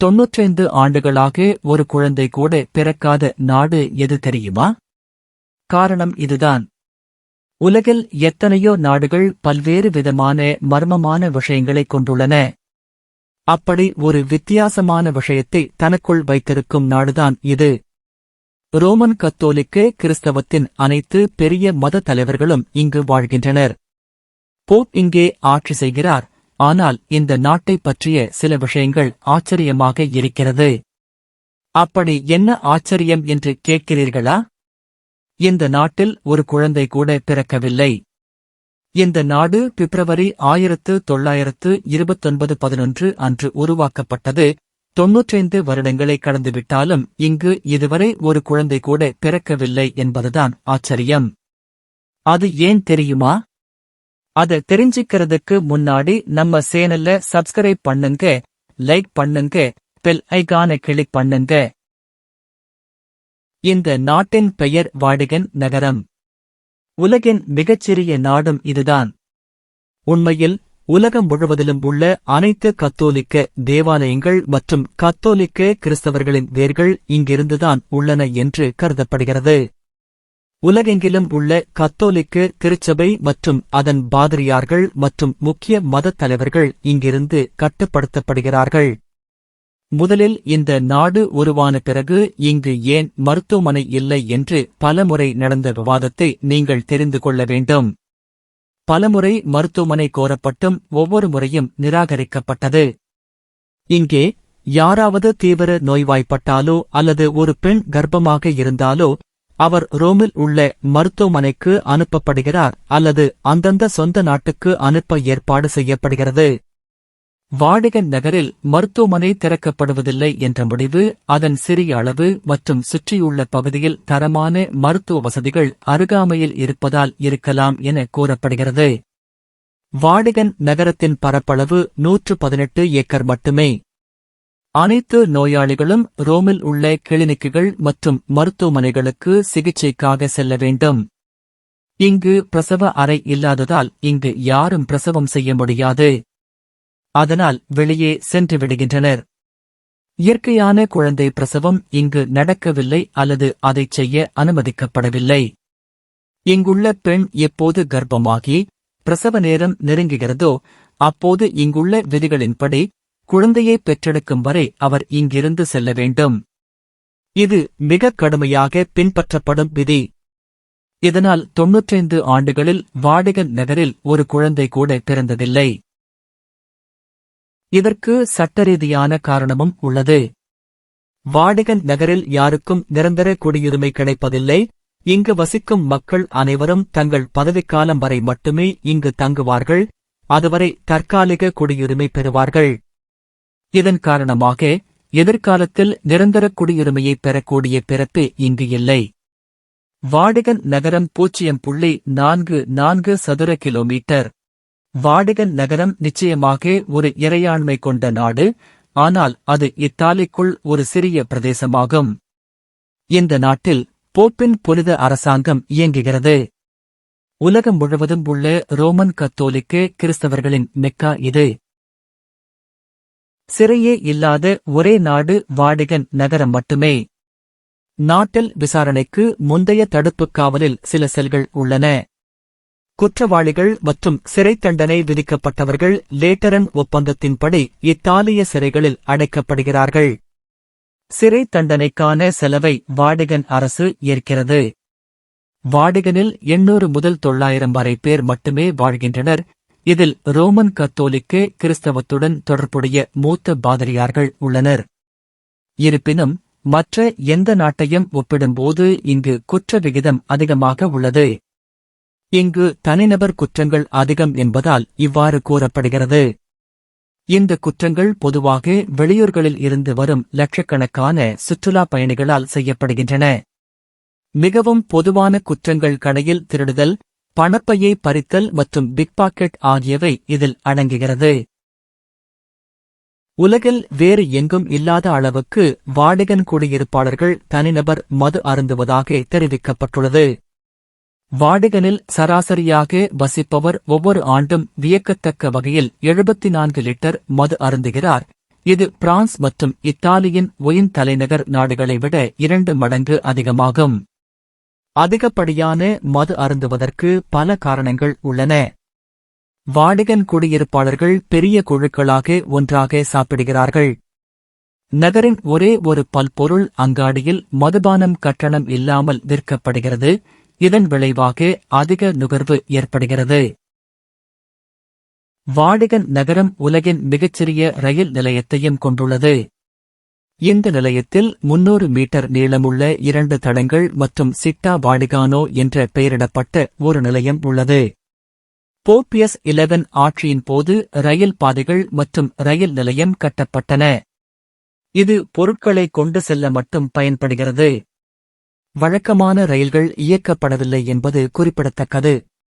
95 ஆண்டுகளாக ஒரு குழந்தை கூட பிறக்காத நாடு எது தெரியுமா? காரணம் இதுதான். உலகில் எத்தனையோ நாடுகள் பல்வேறு விதமான மர்மமான விஷயங்களைக் கொண்டுள்ளன. அப்படி ஒரு வித்தியாசமான விஷயத்தை தனக்குள் வைத்திருக்கும் நாடுதான் இது. ரோமன் கத்தோலிக்க கிறிஸ்தவத்தின் அனைத்து பெரிய மத தலைவர்களும் இங்கு வாழ்கின்றனர். போப் இங்கே ஆட்சி செய்கிறார். ஆனால் இந்த நாட்டைப் பற்றிய சில விஷயங்கள் ஆச்சரியமாக இருக்கிறது. அப்படி என்ன ஆச்சரியம் என்று கேட்கிறீர்களா? இந்த நாட்டில் ஒரு குழந்தை கூட பிறக்கவில்லை. இந்த நாடு பிப்ரவரி 1929 அன்று உருவாக்கப்பட்டது. 95 வருடங்களை கடந்துவிட்டாலும் இங்கு இதுவரை ஒரு குழந்தை கூட பிறக்கவில்லை என்பதுதான் ஆச்சரியம். அது ஏன் தெரியுமா? அத தெரிஞ்சிக்கிறதுக்கு முன்னாடி நம்ம சேனல்ல சப்ஸ்கிரைப் பண்ணுங்க, லைக் பண்ணுங்க, பெல் ஐகானை கிளிக் பண்ணுங்க. இந்த நாட்டின் பெயர் வாடிகன் நகரம். உலகின் மிகச்சிறிய நாடும் இதுதான். உண்மையில் உலகம் முழுவதிலும் உள்ள அனைத்து கத்தோலிக்க தேவாலயங்கள் மற்றும் கத்தோலிக்க கிறிஸ்தவர்களின் வேர்கள் இங்கிருந்துதான் உள்ளன என்று கருதப்படுகிறது. உலகெங்கிலும் உள்ள கத்தோலிக்க திருச்சபை மற்றும் அதன் பாதிரியார்கள் மற்றும் முக்கிய மதத் தலைவர்கள் இங்கிருந்து கட்டுப்படுத்தப்படுகிறார்கள். முதலில் இந்த நாடு உருவான பிறகு இங்கு ஏன் மருத்துவமனை இல்லை என்று பலமுறை நடந்த விவாதத்தை நீங்கள் தெரிந்து கொள்ள வேண்டும். பலமுறை மருத்துவமனை கோரப்பட்டும் ஒவ்வொரு முறையும் நிராகரிக்கப்பட்டது. இங்கே யாராவது தீவிர நோய்வாய்ப்பட்டாலோ அல்லது ஒரு பெண் கர்ப்பமாக இருந்தாலோ அவர் ரோமில் உள்ள மருத்துவமனைக்கு அனுப்பப்படுகிறார் அல்லது அந்தந்த சொந்த நாட்டுக்கு அனுப்ப ஏற்பாடு செய்யப்படுகிறது. வாடிகன் நகரில் மருத்துவமனை திறக்கப்படுவதில்லை என்ற முடிவு அதன் சிறிய அளவு மற்றும் சுற்றியுள்ள பகுதியில் தரமான மருத்துவ வசதிகள் அருகாமையில் இருப்பதால் இருக்கலாம் என கூறப்படுகிறது. வாடிகன் நகரத்தின் பரப்பளவு 118 ஏக்கர் மட்டுமே. அனைத்து நோயாளிகளும் ரோமில் உள்ள கிளினிக்குகள் மற்றும் மருத்துவமனைகளுக்கு சிகிச்சைக்காக செல்ல வேண்டும். இங்கு பிரசவ அறை இல்லாததால் இங்கு யாரும் பிரசவம் செய்ய முடியாது. அதனால் வெளியே சென்று விடுகின்றனர். இயற்கையான குழந்தை பிரசவம் இங்கு நடக்கவில்லை அல்லது அதைச் செய்ய அனுமதிக்கப்படவில்லை. இங்குள்ள பெண் எப்போது கர்ப்பமாகி பிரசவ நேரம் நெருங்குகிறதோ அப்போது இங்குள்ள விதிகளின்படி குழந்தையை பெற்றெடுக்கும் வரை அவர் இங்கிருந்து செல்ல வேண்டும். இது மிக கடுமையாக பின்பற்றப்படும் விதி. இதனால் 95 ஆண்டுகளில் வாடிகன் நகரில் ஒரு குழந்தை கூட பிறந்ததில்லை. இதற்கு சட்டரீதியான காரணமும் உள்ளது. வாடிகன் நகரில் யாருக்கும் நிரந்தர குடியுரிமை கிடைப்பதில்லை. இங்கு வசிக்கும் மக்கள் அனைவரும் தங்கள் பதவிக்காலம் வரை மட்டுமே இங்கு தங்குவார்கள். அதுவரை தற்காலிக குடியுரிமை பெறுவார்கள். இதன் காரணமாக எதிர்காலத்தில் நிரந்தர குடியுரிமையை பெறக்கூடிய பிறப்பு இங்கு இல்லை. வாடிகன் நகரம் 0.44 சதுர கிலோமீட்டர். வாடிகன் நகரம் நிச்சயமாக ஒரு இறையாண்மை கொண்ட நாடு, ஆனால் அது இத்தாலிக்குள் ஒரு சிறிய பிரதேசமாகும். இந்த நாட்டில் போப்பின் புனித அரசாங்கம் இயங்குகிறது. உலகம் முழுவதும் உள்ள ரோமன் கத்தோலிக்க கிறிஸ்தவர்களின் மெக்கா இது. சிறையே இல்லாத ஒரே நாடு வாடிகன் நகரம் மட்டுமே. நாட்டில் விசாரணைக்கு முந்தைய தடுப்புக் காவலில் சில செல்கள் உள்ளன. குற்றவாளிகள் மற்றும் சிறை தண்டனை விதிக்கப்பட்டவர்கள் லேட்டரன் ஒப்பந்தத்தின்படி இத்தாலிய சிறைகளில் அடைக்கப்படுகிறார்கள். சிறை தண்டனைக்கான செலவை வாடிகன் அரசு ஏற்கிறது. வாடிகனில் 800 முதல் 900 வரை பேர் மட்டுமே வாழ்கின்றனர். இதில் ரோமன் கத்தோலிக்க கிறிஸ்தவத்துடன் தொடர்புடைய மூத்த பாதிரியார்கள் உள்ளனர். இருப்பினும் மற்ற எந்த நாட்டையும் ஒப்பிடும்போது இங்கு குற்ற விகிதம் அதிகமாக உள்ளது. இங்கு தனிநபர் குற்றங்கள் அதிகம் என்பதால் இவ்வாறு கூறப்படுகிறது. இந்த குற்றங்கள் பொதுவாக வெளியூர்களில் இருந்து வரும் லட்சக்கணக்கான சுற்றுலா பயணிகளால் செய்யப்படுகின்றன. மிகவும் பொதுவான குற்றங்கள் கடையில் திருடுதல், பணப்பையை பறித்தல் மற்றும் பிக்பாக்கெட் ஆகியவை இதில் அடங்குகிறது. உலகில் வேறு எங்கும் இல்லாத அளவுக்கு வாடிகன் குடியிருப்பாளர்கள் தனிநபர் மது அருந்துவதாக தெரிவிக்கப்பட்டுள்ளது. வாடிகனில் சராசரியாக வசிப்பவர் ஒவ்வொரு ஆண்டும் வியக்கத்தக்க வகையில் 74 லிட்டர் மது அருந்துகிறார். இது பிரான்ஸ் மற்றும் இத்தாலியின் ஒயின் தலைநகர் நாடுகளை விட 2 மடங்கு அதிகமாகும். அதிகப்படியான மது அருந்துவதற்கு பல காரணங்கள் உள்ளன. வாடிகன் குடியிருப்பாளர்கள் பெரிய குழுக்களாக ஒன்றாக சாப்பிடுகிறார்கள். நகரின் ஒரே ஒரு பல்பொருள் அங்காடியில் மதுபானம் கட்டணம் இல்லாமல் விற்கப்படுகிறது. இதன் விளைவாக அதிக நுகர்வு ஏற்படுகிறது. வாடிகன் நகரம் உலகின் மிகச்சிறிய ரயில் நிலையத்தையும் கொண்டுள்ளது. இந்த நிலையத்தில் 300 மீட்டர் நீளமுள்ள 2 தடங்கள் மற்றும் சிட்டா வாடிகானோ என்ற பெயரிடப்பட்ட ஒரு நிலையம் உள்ளது. போப்பியஸ் 11 ஆட்சியின் போது ரயில் பாதைகள் மற்றும் ரயில் நிலையம் கட்டப்பட்டன. இது பொருட்களை கொண்டு செல்ல மட்டும் பயன்படுகிறது. வழக்கமான ரயில்கள் இயக்கப்படவில்லை என்பது குறிப்பிடத்தக்கது.